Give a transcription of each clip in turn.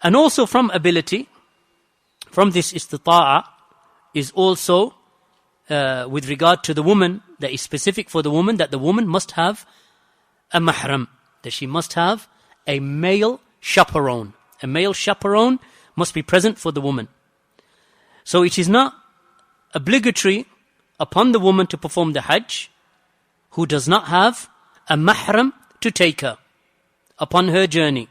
And also from ability, from this istita'a, is also with regard to the woman, that is specific for the woman, that the woman must have a mahram, that she must have a male chaperone. A male chaperone must be present for the woman. So it is not obligatory upon the woman to perform the Hajj who does not have a mahram to take her upon her journey.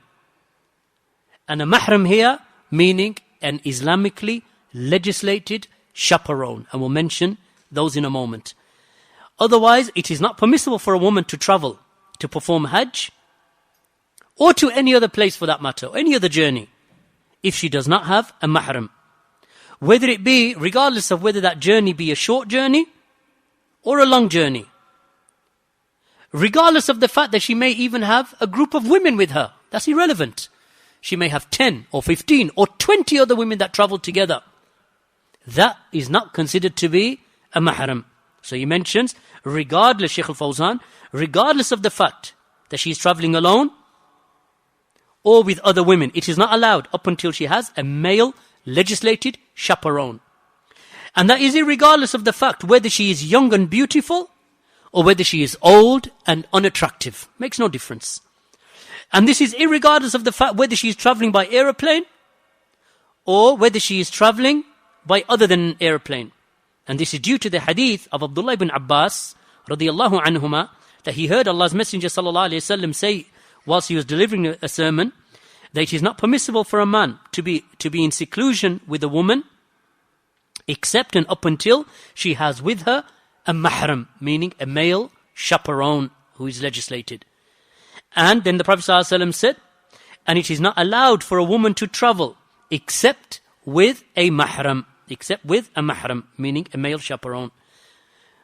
And a mahram here meaning an Islamically legislated chaperone. And we'll mention those in a moment. Otherwise, it is not permissible for a woman to travel to perform Hajj or to any other place for that matter, or any other journey, if she does not have a mahram. Whether it be, regardless of whether that journey be a short journey or a long journey. Regardless of the fact that she may even have a group of women with her. That's irrelevant. She may have 10 or 15 or 20 other women that travel together. That is not considered to be a mahram. So he mentions, regardless, Shaykh al-Fawzan, regardless of the fact that she is traveling alone or with other women, it is not allowed up until she has a male legislated chaperone. And that is irregardless of the fact whether she is young and beautiful or whether she is old and unattractive. Makes no difference. And this is irregardless of the fact whether she is traveling by aeroplane or whether she is traveling by other than an aeroplane. And this is due to the hadith of Abdullah ibn Abbas radiyallahu anhuma, that he heard Allah's Messenger sallallahu alayhi wasallam say whilst he was delivering a sermon, that it is not permissible for a man to be in seclusion with a woman except and up until she has with her a mahram, meaning a male chaperone who is legislated. And then the Prophet ﷺ said, and it is not allowed for a woman to travel except with a mahram, meaning a male chaperone.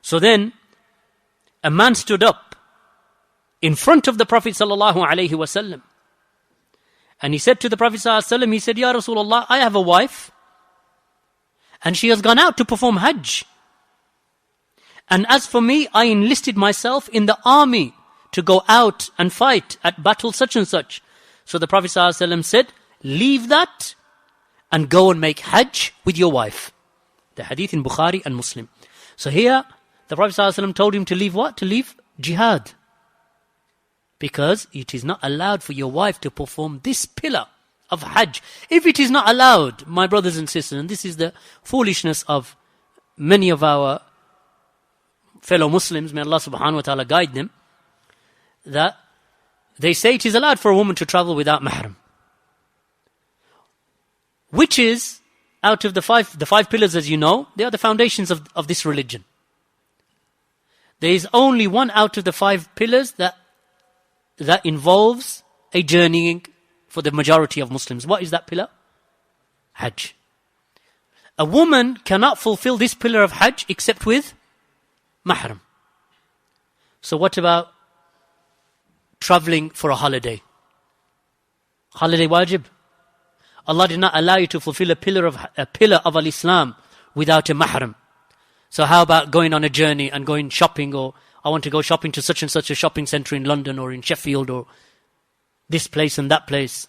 So then a man stood up in front of the Prophet ﷺ, and he said to the Prophet ﷺ, he said, Ya Rasulullah, I have a wife and she has gone out to perform Hajj. And as for me, I enlisted myself in the army to go out and fight at battle such and such. So the Prophet ﷺ said, leave that and go and make Hajj with your wife. The hadith in Bukhari and Muslim. So here, the Prophet ﷺ told him to leave what? To leave jihad. Because it is not allowed for your wife to perform this pillar of Hajj. If it is not allowed, my brothers and sisters, and this is the foolishness of many of our fellow Muslims, may Allah subhanahu wa ta'ala guide them, that they say it is allowed for a woman to travel without mahram. Which is, out of the five pillars, as you know, they are the foundations of this religion. There is only one out of the 5 pillars that involves a journeying for the majority of Muslims. What is that pillar? Hajj. A woman cannot fulfill this pillar of Hajj except with mahram. So what about traveling for a holiday? Holiday wajib. Allah did not allow you to fulfill a pillar of al-Islam without a mahram. So how about going on a journey and going shopping, or I want to go shopping to such and such a shopping centre in London or in Sheffield or this place and that place.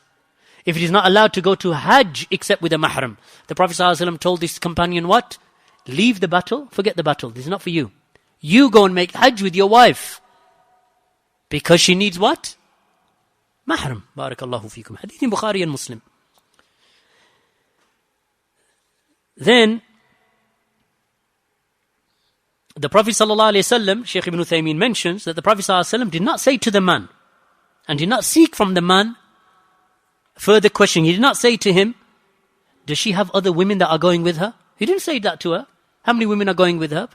If it is not allowed to go to Hajj except with a mahram, the Prophet ﷺ told this companion what? Leave the battle, forget the battle, this is not for you. You go and make Hajj with your wife. Because she needs what? Mahram. Barakallahu feekum. Hadith in Bukhari and Muslim. Then, the Prophet ﷺ, Shaykh Ibn Uthaymeen mentions that the Prophet ﷺ did not say to the man, and did not seek from the man further questioning. He did not say to him, does she have other women that are going with her? He didn't say that to her. How many women are going with her?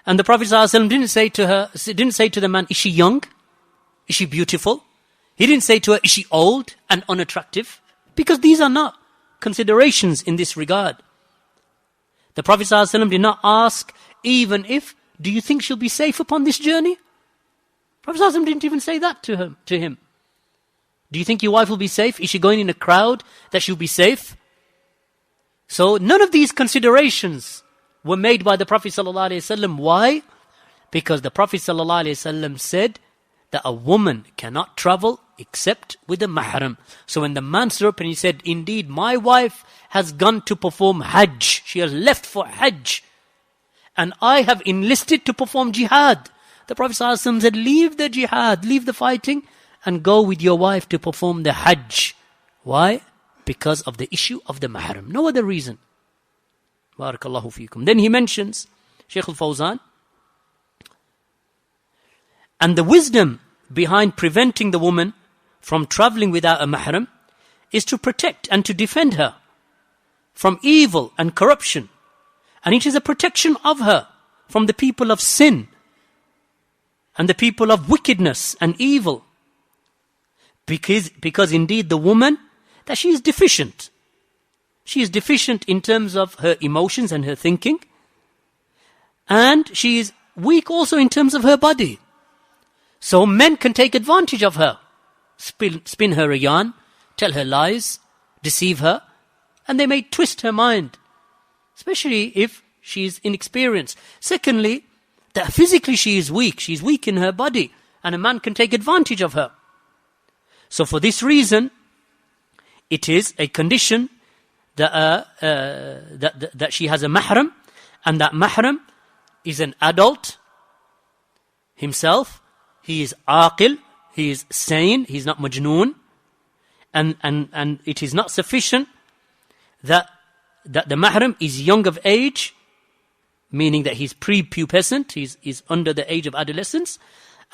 And the Prophet ﷺ didn't say to the man, is she young? Is she beautiful? He didn't say to her, is she old and unattractive? Because these are not considerations in this regard. The Prophet ﷺ did not ask, even if, do you think she'll be safe upon this journey? The Prophet ﷺ didn't even say that to him. Do you think your wife will be safe? Is she going in a crowd that she'll be safe? So none of these considerations were made by the Prophet ﷺ. Why? Because the Prophet ﷺ said that a woman cannot travel except with a mahram. So when the man stood up and he said, indeed, my wife has gone to perform hajj. She has left for hajj. And I have enlisted to perform jihad. The Prophet ﷺ said, leave the jihad, leave the fighting, and go with your wife to perform the hajj. Why? Because of the issue of the mahram. No other reason. Barakallahu feekum. Then he mentions, Shaykh al-Fawzan, and the wisdom behind preventing the woman from traveling without a mahram is to protect and to defend her from evil and corruption. And it is a protection of her from the people of sin and the people of wickedness and evil. Because indeed the woman, that she is deficient. She is deficient in terms of her emotions and her thinking. And she is weak also in terms of her body. So men can take advantage of her. Spin her a yarn, tell her lies, deceive her, and they may twist her mind. Especially if she is inexperienced. Secondly, that physically she is weak. She is weak in her body. And a man can take advantage of her. So for this reason, it is a condition that she has a mahram. And that mahram is an adult himself. He is aqil. He is sane. He is not majnoon. And it is not sufficient that the mahram is young of age, meaning that he's pre-pubescent, he's under the age of adolescence,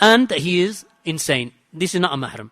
and that he is insane. This is not a mahram.